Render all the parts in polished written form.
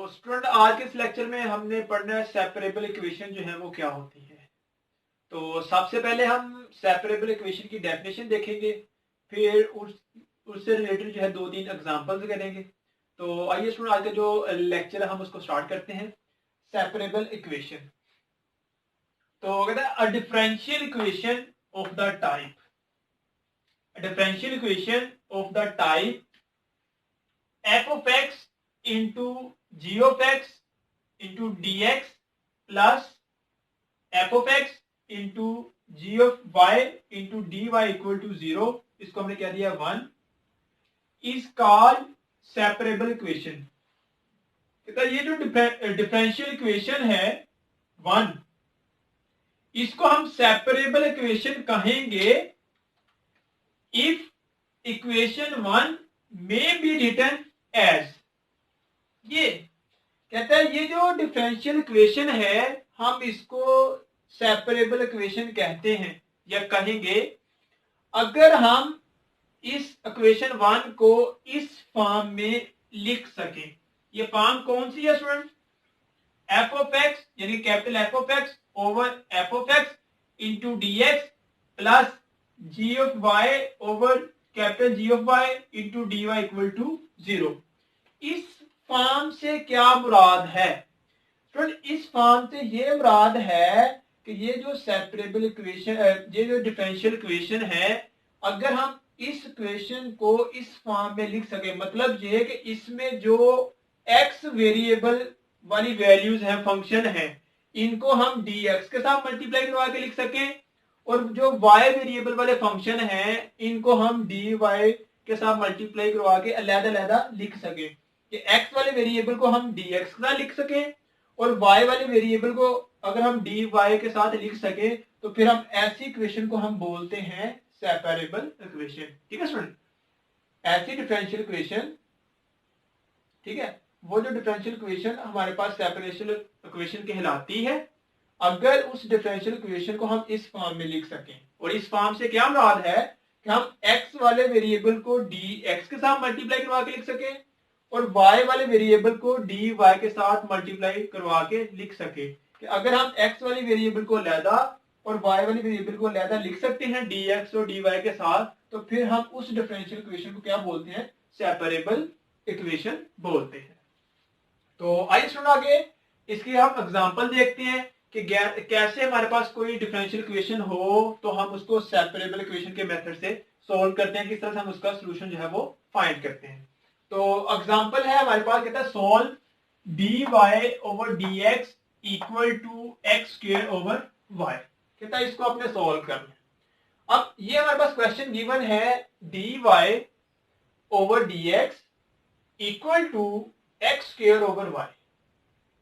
तो स्टूडेंट आज के इस लेक्चर में हमने पढ़ना है सेपरेबल इक्वेशन जो है वो क्या होती है। तो सबसे पहले हम सेपरेबल इक्वेशन की डेफिनेशन देखेंगे, फिर उससे रिलेटेड जो है दो तीन एग्जांपल्स करेंगे। तो आइए स्टूडेंट आज का जो लेक्चर है हम उसको स्टार्ट करते हैं। सेपरेबल इक्वेशन तो कहते हैं a differential equation of the type, differential equation of the type f of x into g of x into dx plus f of x into g of y into dy equal to 0, इसको हमने क्या दिया 1, is called separable equation. ये जो differential equation है 1, इसको हम separable equation कहेंगे इफ इक्वेशन 1 में बी रिटन एज। ये कहता है ये जो डिफरेंशियल इक्वेशन है हम इसको सेपरेबल इक्वेशन कहते हैं या कहेंगे अगर हम इस इक्वेशन 1 को इस फॉर्म में लिख सकें। ये फॉर्म कौन सी है स्टूडेंट? एफ ऑफ एक्स यानी capital F of x over f of x into d x plus g of y over capital G of y into d y equal to 0। इस form से क्या मुराद है student? इस form से ये मुराद है कि ये जो सेपरेबल इक्वेशन, ये जो डिफरेंशियल इक्वेशन है, अगर हम इस इक्वेशन को इस फॉर्म में लिख सके, मतलब ये कि इसमें जो x वेरिएबल वाली वैल्यूज हैं, फंक्शन है, इनको हम dx के साथ मल्टीप्लाई करवा के लिख सकें और जो y वेरिएबल वाले फंक्शन हैं इनको हम dy के साथ मल्टीप्लाई करवा के अलग-अलग लिख सकें कि x वाले वेरिएबल को हम dx के साथ लिख सकें और y वाले वेरिएबल को अगर हम dy के साथ लिख सके तो फिर हम ऐसी इक्वेशन को हम बोलते हैं सेपरेबल इक्वेशन। ठीक है स्टूडेंट, ऐसी डिफरेंशियल इक्वेशन, ठीक है, वो जो डिफरेंशियल इक्वेशन हमारे पास सेपरेबल इक्वेशन कहलाती है अगर उस डिफरेंशियल इक्वेशन को हम इस फॉर्म में लिख सकें। और इस फॉर्म से क्या मुराद है कि हम x वाले वेरिएबल को dx के साथ मल्टीप्लाई करवा के लिख सकें और y वाले वेरिएबल को dy के साथ मल्टीप्लाई करवा के लिख सके। कि अगर हम x वाले वेरिएबल को अलहदा और y वाले वेरिएबल को अलहदा लिख सकते हैं dx और dy के साथ, तो फिर हम उस डिफरेंशियल इक्वेशन को क्या बोलते हैं? सेपरेबल इक्वेशन बोलते हैं। तो आइए सुनो आगे इसकी हम एग्जांपल देखते हैं कि कैसे हमारे पास कोई डिफरेंशियल इक्वेशन हो तो हम उसको सेपरेबल इक्वेशन के मेथड से सॉल्व करते हैं, किस तरह से हम उसका सॉल्यूशन जो है वो फाइंड करते हैं। तो एग्जांपल है हमारे पास, कहता है solve dy over dx equal to x square over y। कहता है इसको आपने सॉल्व करना है। अब ये हमारे पास क्वेश्चन गिवन है dy over dx equal to x square over y,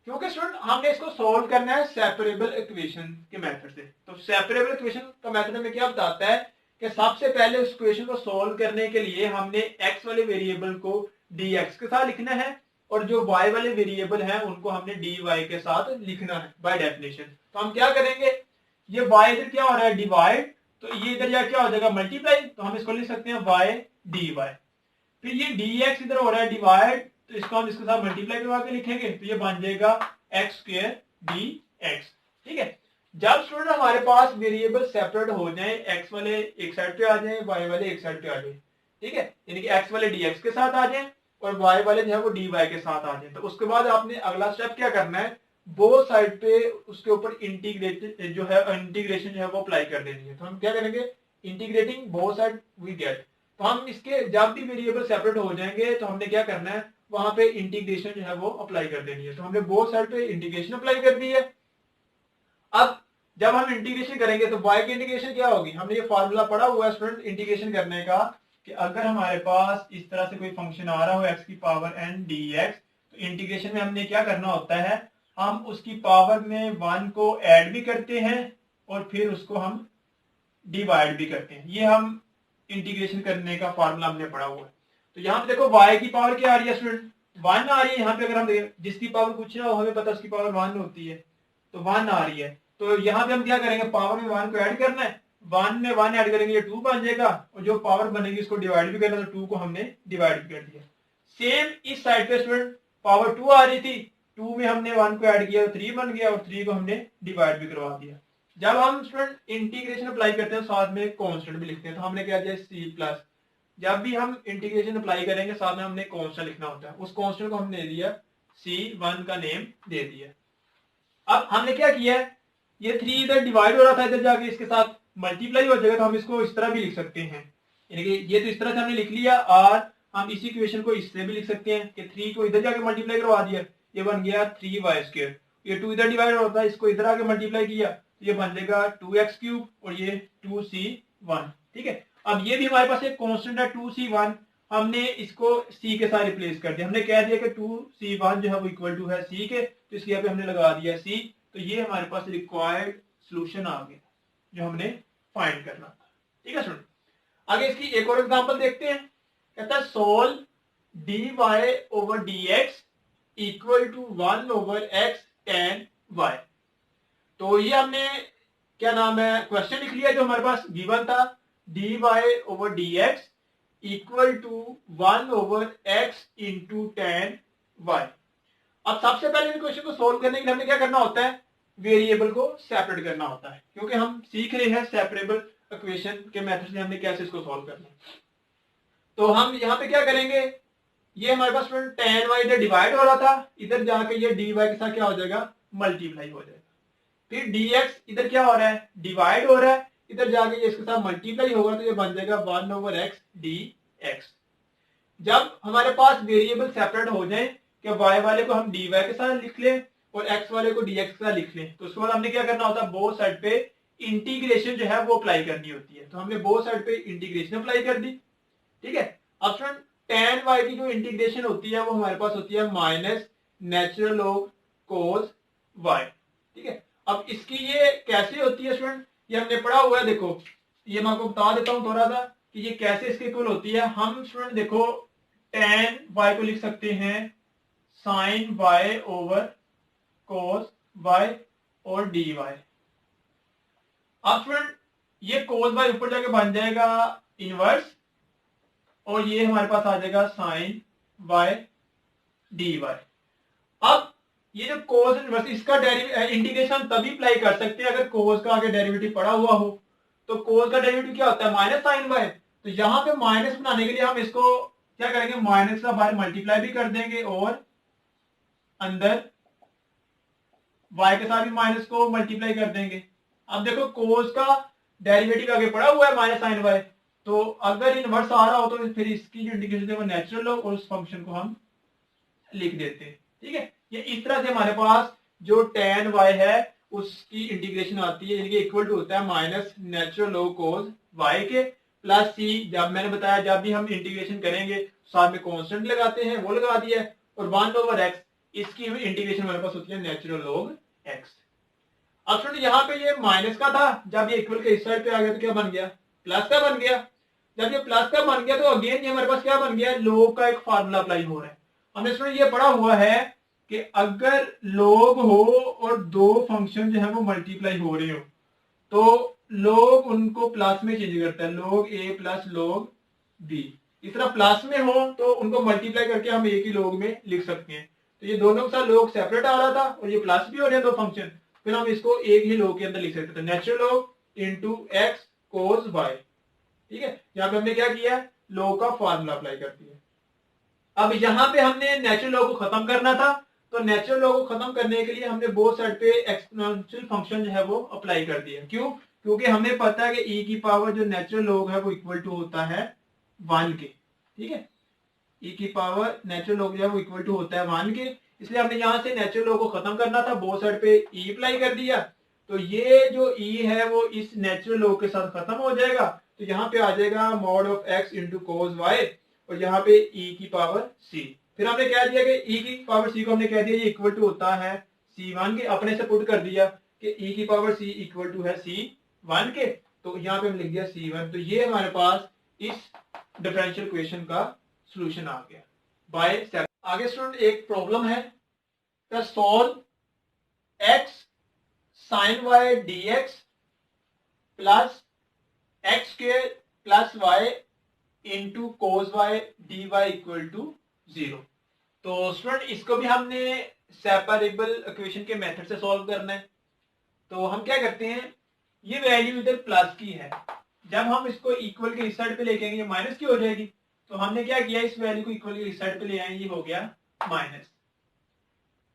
क्योंकि स्टूडेंट हमने इसको सॉल्व करना है सेपरेबल इक्वेशन के मेथड से। तो सेपरेबल इक्वेशन का मेथड में क्या बताता है कि सबसे पहले उस इक्वेशन को सॉल्व करने के लिए हमने x वाले वेरिएबल को dx के साथ लिखना है और जो y वाले वेरिएबल हैं उनको हमने dy के साथ लिखना है बाय डेफिनेशन। तो हम क्या करेंगे, ये y इधर क्या हो रहा है डिवाइड, तो ये इधर या क्या हो जाएगा मल्टीप्लाई, तो हम इसको लिख सकते हैं y dy। फिर ये dx इधर हो रहा है डिवाइड, तो इसको हम इसके साथ मल्टीप्लाई करवा के लिखेंगे तो ये बन जाएगा x स्क्वायर dx। ठीक है, जब स्टूडेंट हमारे पास वेरिएबल सेपरेट हो जाए, x वाले एक साइड पे आ जाए, y वाले एक साइड पे आ जाए, ठीक है, यानी कि x वाले dx के साथ आ जाए और y वाले जो है वो dy के साथ आ जाए, तो उसके बाद आपने अगला स्टेप क्या करना है, बोथ साइड पे उसके ऊपर इंटीग्रेशन जो है वो अप्लाई कर देनी है। तो हम क्या करेंगे, integrating both side we get. तो हम इसके जब भी वेरिएबल सेपरेट हो जाएंगे तो हमने क्या करना है, वहां पे इंटीग्रेशन जो है वो अप्लाई कर देनी है। तो हमने बोथ साइड पे इंटीग्रेशन अप्लाई कर दी है। अब जब हम इंटीग्रेशन करेंगे तो y की इंटीग्रेशन क्या होगी, हमने ये फार्मूला पढ़ा हुआ है स्टूडेंट इंटीग्रेशन करने का कि अगर हमारे पास इस तरह से कोई फंक्शन आ रहा हो x की पावर n dx, तो इंटीग्रेशन में हमने क्या करना होता है, हम उसकी पावर में 1 को ऐड भी करते हैं और फिर उसको हम डिवाइड भी करते हैं। ये हम इंटीग्रेशन करने का फार्मूला हमने पढ़ा हुआ है। तो यहाँ पे देखो y की पावर क्या आ रही है स्टूडेंट, 1 आ रही है। यहाँ पे अगर हम जिसकी पावर कुछ ना हो हमें पता उसकी पावर 1 होती है, तो 1 आ रही है। तो यहाँ पे हम क्या करेंगे, पावर में 1 को ऐड करना है, 1 में 1 ऐड करेंगे ये 2 बन जाएगा और जो पावर बनेगी इसको डिवाइड भी करना, तो 2 को हमने डिवाइड भी कर दिया। सेम इस साइड पे स्टूडेंट पावर 2 आ रही थी, 2 में हमने 1 को ऐड किया तो 3 बन गया, और 3 को हमने डिवाइड भी करवा दिया। जब हम स्टूडेंट इंटीग्रेशन अप्लाई करते हैं साथ में कांस्टेंट भी लिखते हैं, तो हमने क्या किया सी प्लस, जब भी हम इंटीग्रेशन अप्लाई करेंगे साथ में हमने कांस्टेंट लिखना होता है, उस कांस्टेंट को हमने दिया C1 का नेम दे दिया। अब हमने क्या किया है, ये 3 इधर डिवाइड हो रहा था, इधर जाके इसके साथ मल्टीप्लाई हो जाएगा, तो हम इसको इस तरह भी लिख सकते हैं, यानी कि ये तो इस तरह से हमने लिख लिया, और हम इसी इक्वेशन को इससे भी लिख सकते हैं कि 3 को इधर जाके मल्टीप्लाई करवा दिया, ये बन गया 3y²। ये 2 इधर डिवाइड होता है, इसको इधर आके मल्टीप्लाई किया तो ये बन जाएगा 2x³ और ये 2c1। ठीक है, अब ये भी हमारे पास एक कांस्टेंट है 2c1, हमने इसको c के साथ रिप्लेस कर दिया, हमने कह दिया कि 2c1 जो है वो इक्वल टू है c के, तो इसलिए यहाँ पे हमने लगा दिया c, तो ये हमारे पास रिक्वायर्ड सोल्यूशन आ गया जो हमने फाइंड करना था। ठीक है स्टूडेंट, आगे इसकी एक और एग्जांपल देखते हैं। कहता है solve dy/dx equal to 1/x tan y। तो ये हमने क्या नाम है क्वेश्चन लिख लिया जो हमारे पास गिवन था, dy/dx equal to 1/x into tan y। अब सबसे पहले क्वेश्चन को सोल्व करने के लिए हमें क्या करना होता है, वेरिएबल को सेपरेट करना होता है, क्योंकि हम सीख रहे हैं सेपरेबल इक्वेशन के मेथड से हमने कैसे इसको सॉल्व करना है। तो हम यहाँ पे क्या करेंगे, ये हमारे पास tan y इधर डिवाइड हो रहा था, इधर जाके ये dy के साथ क्या हो जाएगा, मल्टीप्लाई हो जाएगा। फिर dx इधर क्या हो रहा है, डिवाइड हो रहा है, इधर जाके ये इसके साथ मल्टीप्लाई होगा, तो ये बन जाएगा 1/x dx। जब हमारे पास वेरिएबल सेपरेट हो जाए कि y वाले को हम dy के साथ लिख लें और x वाले को dx के साथ लिख लें, तो उसके बाद हमने क्या करना होता है, बोथ साइड पे इंटीग्रेशन जो है वो अप्लाई करनी होती है। तो हमने बोथ साइड पे इंटीग्रेशन अप्लाई कर दी। ठीक है, अब स्टूडेंट tan y की जो इंटीग्रेशन होती है वो हमारे पास होती है minus natural log cos y। ठीक है, अब इसकी ये कैसे होती है स्टूडेंट, ये हमने पढ़ा हुआ है, देखो ये मैं आपको बता देता हूं थोड़ा सा कि ये कैसे इसके इक्वल होती है। हम स्टूडेंट देखो tan y को लिख सकते हैं sin y over cos y और dy। अब स्टूडेंट ये cos y ऊपर जाके बन जाएगा इनवर्स, और ये हमारे पास आ जाएगा sin y dy। अब ये जो cos इनवर्स, इसका इंटीग्रेशन हम तभी अप्लाई कर सकते हैं अगर cos का आगे डेरिवेटिव पड़ा हुआ हो। तो cos का डेरिवेटिव क्या होता है, माइनस sin y। तो यहाँ पे माइनस बनाने के लिए हम इसको क्या करेंगे, माइनस का बाहर मल्टीप्लाई भी कर देंगे और अंदर y के साथ भी माइनस को मल्टीप्लाई कर देंगे। अब देखो cos का डेरिवेटिव आगे पड़ा हुआ है माइनस sin y, तो अगर इनवर्स आ रहा हो तो फिर इसकी जो इंटीग्रेशन है वो नेचुरल हो और उस फंक्शन को हम लिख देते हैं। ठीक है, ये इस तरह से हमारे पास जो tan y है उसकी इंटीग्रेशन आती है, यानी कि इक्वल टू होता है minus natural log cos y के प्लस c। जब मैंने बताया जब भी हम इंटीग्रेशन करेंगे साथ में कांस्टेंट लगाते हैं, वो लगा दिया, और 1/x इसकी इंटीग्रेशन हमारे पास होती है नेचुरल लॉग x। अब स्टूडेंट यहाँ पे ये माइनस का था, जब ये इक्वल के इस साइड पे आ गया तो क्या बन गया, प्लस का बन गया। जब ये प्लस का बन गया तो अगेन ये हमारे पास क्या बन गया, लॉग का एक फार्मूला अप्लाई हो रहा है। हमने स्टूडेंट ये पढ़ा हुआ है कि अगर लॉग हो और दो फंक्शन जो है वो मल्टीप्लाई हो रहे हो तो लॉग उनको प्लस में चेंज करता है, log a plus log b। इस तरह प्लस में हो तो उनको मल्टीप्लाई करके हम एक ही log में लिख सकते हैं। तो ये दोनों के साथ log सेपरेट आ रहा था और ये प्लस भी हो रहे हैं दो फंक्शन, फिर हम इसको एक ही log के अंदर लिख सकते थे, natural log into x cos y. ठीक है, यहाँ पे हमने क्या किया, log का फॉर्मूला अप्लाई कर दिया। अब यहाँ पे हमने नेचुरल लॉग को खत्म करना था, तो नेचुरल लॉग को खत्म करने के लिए हमने बोथ साइड पे एक्सपोनेंशियल फंक्शन जो है वो अप्लाई कर दिया। क्यों, क्योंकि हमें पता है कि e की पावर जो नेचुरल लॉग है वो इक्वल टू होता है 1 के। ठीक है, e की पावर नेचुरल लॉग जो है वो इक्वल टू होता है 1 के, इसलिए हमने यहाँ से नेचुरल लॉग को खत्म करना था, बोथ साइड पे e अप्लाई कर दिया। तो ये जो e है वो इस नेचुरल लॉग के साथ खत्म हो जाएगा, तो यहाँ पे आ जाएगा mod of x into cos y और यहाँ पे e की पावर c। फिर हमने कह दिया कि e की पावर c को हमने कह दिया ये इक्वल टू होता है c1 के, अपने से पुट कर दिया कि e की पावर c इक्वल टू है c1 के, तो यहाँ पे हम लिख दिया c1। तो ये हमारे पास इस डिफरेंशियल इक्वेशन का सॉल्यूशन आ गया बाय। आगे स्टूडेंट एक प्रॉब्लम है, solve x sin y dx plus x square plus y into cos y d y equal to 0। तो स्टूडेंट इसको भी हमने सेपरेबल इक्वेशन के मेथड से सॉल्व करना है। तो हम क्या करते हैं, ये वैल्यू इधर प्लस की है, जब हम इसको इक्वल के इस साइड पे लेके आएंगे ये माइनस की हो जाएगी। तो हमने क्या किया, इस वैल्यू को इक्वल के इस साइड पे ले आए, ये हो गया माइनस।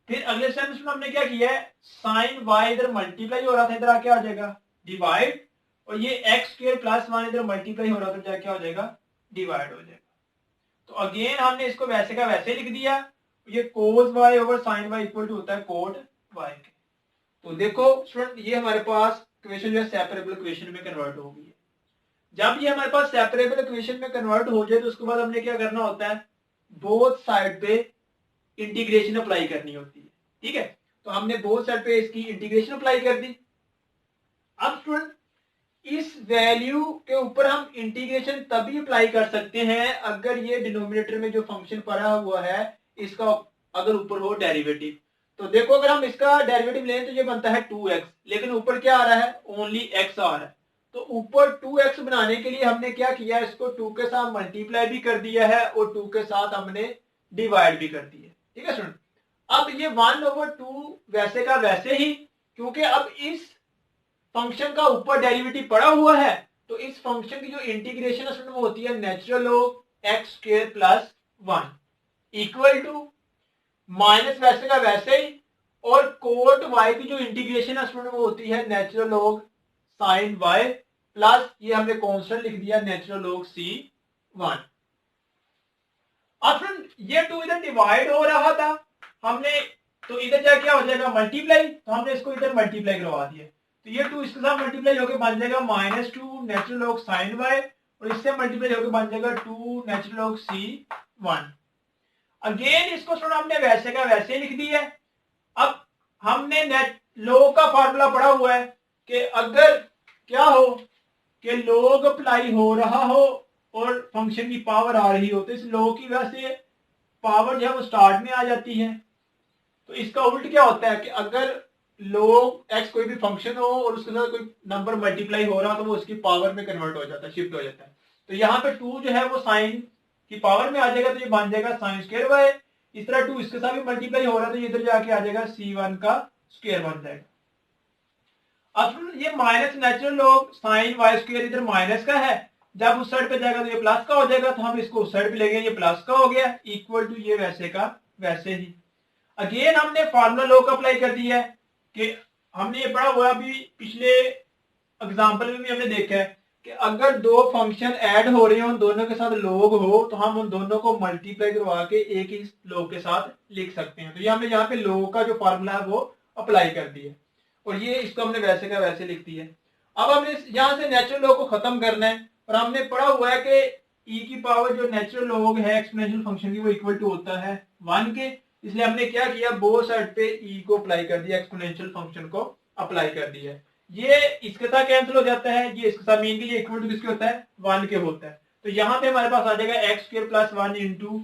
फिर अगले स्टेप में हमने क्या किया है, साइन वाई इधर मल्टीप्लाई हो रहा था, इधर आके आ जाएगा डिवाइड, और ये एक्स स्क्वायर प्लस वन इधर मल्टीप्लाई हो रहा था, जाके हो जाएगा डिवाइड हो जाएगा। तो अगेन हमने इसको वैसे का वैसे लिख दिया, ये cos y over sine y equal to होता है कोड वाई के। तो देखो स्टूडेंट ये हमारे पास इक्वेशन जो है सेपरेबल इक्वेशन में कन्वर्ट हो गई है। जब ये हमारे पास सेपरेबल इक्वेशन में कन्वर्ट हो जाए तो उसके बाद हमने क्या करना होता है, बोथ साइड पे इंटीग्रेशन अप्लाई करनी होती है। ठीक है, तो हमने बोथ साइड पे इसकी इंटीग्रेशन अप्लाई कर दी। अब स्टूडेंट इस वैल्यू के ऊपर हम इंटीग्रेशन तभी अप्लाई कर सकते हैं अगर ये डिनोमिनेटर में जो फंक्शन पड़ा हुआ है इसका अगर ऊपर हो डेरिवेटिव। तो देखो अगर हम इसका डेरिवेटिव लें तो ये बनता है 2x, लेकिन ऊपर क्या आ रहा है, ओनली x आ रहा है। तो ऊपर 2x बनाने के लिए हमने क्या किया, इसको 2 के साथ मल्टीप्लाई भी कर दिया है और 2 के साथ हमने डिवाइड भी कर दिया। ठीक है स्टूडेंट, अब ये 1/2 वैसे का वैसे ही, क्योंकि अब इस फंक्शन का ऊपर डेरिवेटिव पड़ा हुआ है, तो इस फंक्शन की जो इंटीग्रेशन है वो होती है natural log x square plus 1 equal to minus वैसे का वैसे ही, और कोट वाई की जो इंटीग्रेशन है वो होती है natural log sine y plus ये हमने कांस्टेंट लिख दिया नेचुरल लॉग सी 1। अब ये 2 इधर डिवाइड हो रहा था, हमने तो इधर जाके क्या हो जाएगा मल्टीप्लाई, तो हमने इसको इधर मल्टीप्लाई करवा दिया। तो ये 2 इसके साथ मल्टीप्लाई होकर बन जाएगा -2 नेचुरल लॉग साइन वाई, और इससे मल्टीप्लाई होकर बन जाएगा 2 नेचुरल लॉग सी 1। अगेन इसको थोड़ा हमने वैसे का वैसे लिख दिया है। अब हमने नेट लॉग का फार्मूला पढ़ा हुआ है कि अगर क्या हो कि लॉग अप्लाई हो रहा हो और फंक्शन की पावर आ रही हो, तो इस लॉग की वजह से पावर जो है वो स्टार्ट में आ जाती है। तो इसका उल्ट क्या होता है कि अगर log x कोई भी फंक्शन हो और उसके साथ कोई नंबर मल्टीप्लाई हो रहा हो तो वो उसकी पावर में कन्वर्ट हो जाता है, शिफ्ट हो जाता है। तो यहाँ पे 2 जो है वो साइन की पावर में आ जाएगा, तो ये बन जाएगा साइन स्क्वायर वाई। इस तरह 2 इसके साथ भी मल्टीप्लाई हो रहा है तो ये इधर जाके आ जाएगा c1 का स्क्वायर बन जाएगा। अब ये minus natural log sine y square इधर माइनस का है, जब उस साइड पे जाएगा तो ये प्लस का हो जाएगा, तो हम इसको उस साइड पे लेंगे, ये प्लस का हो गया इक्वल टू ये वैसे का वैसे ही। अगेन हमने फार्मूला लॉ का अप्लाई कर दिया है कि हमने ये पढ़ा हुआ अभी पिछले एग्जांपल में भी हमने देखा है कि अगर दो फंक्शन ऐड हो रहे हो दोनों के साथ लॉग हो तो हम उन दोनों को मल्टीप्लाई करवा के एक ही लॉग के साथ लिख सकते हैं। तो ये हमने यहाँ पे लॉग का जो फार्मूला है वो अप्लाई कर दिया और ये इसको हमने वैसे का वैसे लिख दिया। अब हमने यहाँ से नेचुरल लॉग को खत्म करना है और हमने पढ़ा हुआ है कि ई की पावर जो नेचुरल लॉग है एक्सपोनेंशियल फंक्शन की वो इक्वल टू होता है 1 के, इसलिए हमने क्या किया बोथ साइड पे ई को अप्लाई कर दिया, एक्सपोनेंशियल फंक्शन को अप्लाई कर दिया। ये इसके साथ कैंसिल हो जाता है, ये इसके साथ मीन के लिए इक्वल टू किसके होता है 1 के होता है। तो यहाँ पे हमारे पास आ जाएगा x square plus 1 into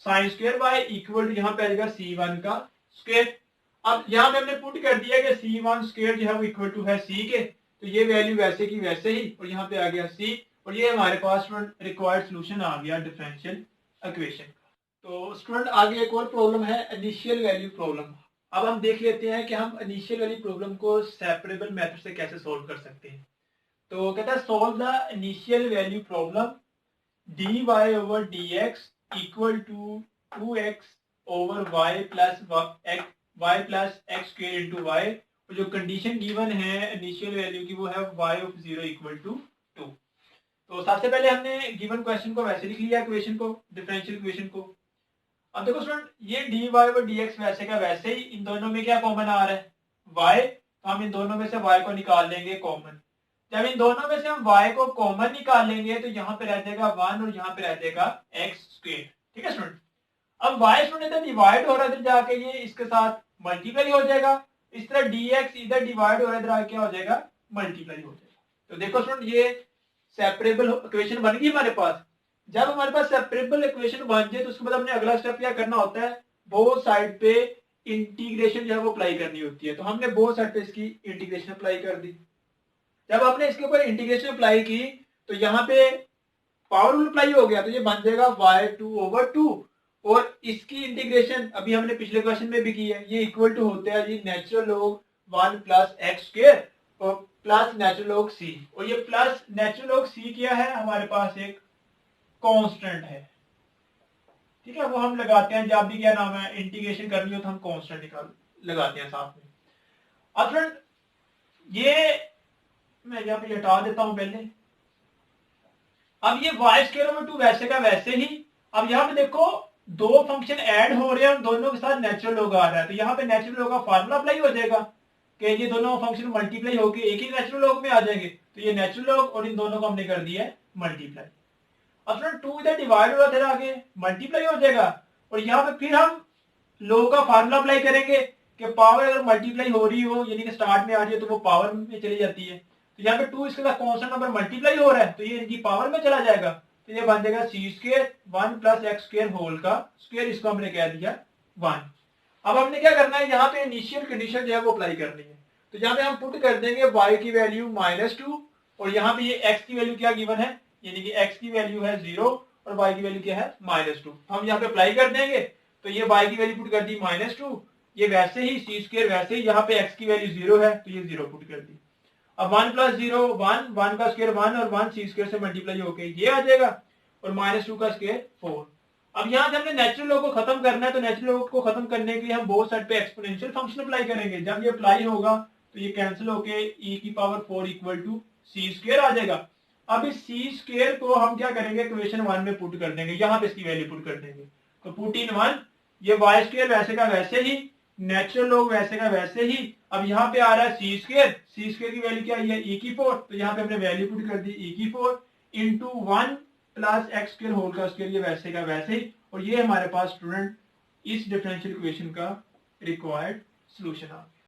sine square by equal to यहाँ पे आ जाएगा c1 का स्क्वायर। अब यहाँ पे हमने पुट कर दिया कि c1 स्क्वायर जो है वो इक्वल टू है c के, तो ये वैल्यू वैसे की वैसे ही और यहाँ पे आ गया c, और ये हमारे पास रिक्वायर्ड सोल्यूशन आ गया डिफरेंशियल इक्वेशन का। तो स्टूडेंट आगे एक और प्रॉब्लम है इनिशियल वैल्यू प्रॉब्लम। अब हम देख लेते हैं कि हम इनिशियल वैल्यू प्रॉब्लम को सेपरेबल मेथड से कैसे सोल्व कर सकते हैं। तो कहता है solve the initial value problem dy over dx equal to 2x over y plus x square into y, जो कंडीशन गिवन है इनिशियल वैल्यू की वो है y of 0 इक्वल टू 2। तो सबसे पहले हमने गिवन क्वेश्चन को वैसे लिख लिया इक्वेशन को, डिफरेंशियल इक्वेशन को। अब देखो स्टूडेंट ये dy over dx वैसे का वैसे ही, इन दोनों में क्या कॉमन आ रहा है y, तो हम इन दोनों में से y को निकाल लेंगे कॉमन। जब इन दोनों में से हम y को कॉमन निकालेंगे तो यहाँ पे रह जाएगा 1 और यहाँ पे रह जाएगा x स्क्वायर। ठीक है स्टूडेंट, अब y स्टूडेंट इधर डिवाइड हो रहा है, इधर जाके ये इसके साथ मल्टीप्लाई हो जाएगा, इस तरह dx इधर डिवाइड हो रहा है, इधर आके क्या हो जाएगा मल्टीप्लाई हो जाएगा। तो देखो स्टूडेंट ये सेपरेबल इक्वेशन बन गई हमारे पास। जब हमारे पास सेपरेबल इक्वेशन बन जाए तो उसके बाद हमने अगला स्टेप क्या करना होता है, बोथ साइड पे इंटीग्रेशन जो है वो अप्लाई करनी होती है। तो हमने बोथ साइड पे इसकी इंटीग्रेशन अप्लाई कर दी। जब आपने इसके ऊपर इंटीग्रेशन अप्लाई की तो यहाँ पे पावर रूल अप्लाई हो गया, तो ये बन जाएगा y2/2 और इसकी इंटीग्रेशन अभी हमने पिछले क्वेश्चन में भी की है, ये इक्वल टू होता है जी natural log 1 plus x square और प्लस नेचुरल लॉग सी, और ये प्लस नेचुरल लॉग सी क्या है, हमारे पास एक कांस्टेंट है, ठीक है, वो हम लगाते हैं जब भी क्या नाम है इंटीग्रेशन करनी हो तो हम कांस्टेंट निकाल लगाते हैं साथ में। अब फ्रेंड ये मैं यहाँ पे हटा देता हूं पहले। अब ये वाई स्क्वायर ओवर 2 वैसे का वैसे ही। अब यहाँ पे देखो दो फंक्शन ऐड हो रहे हैं, दोनों के साथ नेचुरल लॉग आ रहा है, तो यहाँ पे नेचुरल लॉग का फार्मूला अप्लाई हो जाएगा कि ये दोनों फंक्शन मल्टीप्लाई होकर एक ही नेचुरल लॉग में आ जाएंगे, तो ये नेचुरल लॉग और इन दोनों को हमने कर दिया है मल्टीप्लाई। अब फ्रेंड 2 इधर डिवाइड हो रहा था आगे मल्टीप्लाई हो जाएगा, और यहाँ पे फिर हम लॉग का फार्मूला अप्लाई करेंगे कि पावर अगर मल्टीप्लाई हो रही हो यानी कि स्टार्ट में आ रही है तो वो पावर में चली जाती है, तो यहाँ पे 2 इसके साथ कॉन्स्टेंट नंबर मल्टीप्लाई हो रहा है तो ये इनकी पावर में चला जाएगा, तो ये बन जाएगा c square 1 plus x square whole का स्क्वायर, इसको हमने कह दिया 1। अब हमने क्या करना है, यहाँ पे इनिशियल कंडीशन जो है वो अप्लाई करनी है, तो यहाँ पे हम पुट कर देंगे y की वैल्यू -2 और यहाँ पे ये x की वैल्यू क्या गिवन है, यानी कि x की वैल्यू है 0 और y की वैल्यू क्या है -2, हम यहाँ पे अप्लाई कर देंगे, तो ये y की वैल्यू पुट कर दी -2, ये वैसे ही सी स्क्वायर वैसे ही, यहाँ पे x की वैल्यू 0 है तो ये 0 पुट कर दी। अब 1 प्लस 0 1, 1 का स्क्वायर 1 और 1 सी स्क्वायर से मल्टीप्लाई होके ये आ जाएगा, और -2 का स्क्वायर 4। अब यहाँ से हमने नेचुरल लॉग को खत्म करना है, तो नेचुरल लॉग को खत्म करने के लिए हम बोथ साइड पे एक्सपोनेंशियल फंक्शन अप्लाई करेंगे, जब ये अप्लाई होगा तो ये कैंसिल होके e की power 4 equal to c square आ जाएगा। अब इस सी स्क्वायर को हम क्या करेंगे, इक्वेशन 1 में पुट कर देंगे, यहाँ पे इसकी वैल्यू पुट कर देंगे, तो पुट इन 1, ये वाई स्क्वायर वैसे का वैसे ही, नेचुरल लॉग वैसे का वैसे ही। अब यहाँ पे आ रहा है सी स्क्वायर, सी स्क्वायर की वैल्यू क्या है e की 4, तो यहाँ पे हमने वैल्यू पुट कर दी e की 4 into 1 plus x square whole का स्क्वायर, ये वैसे का वैसे ही, और ये हमारे पास स्टूडेंट इस डिफरेंशियल इक्वेशन का रिक्वायर्ड सॉल्यूशन आ गया।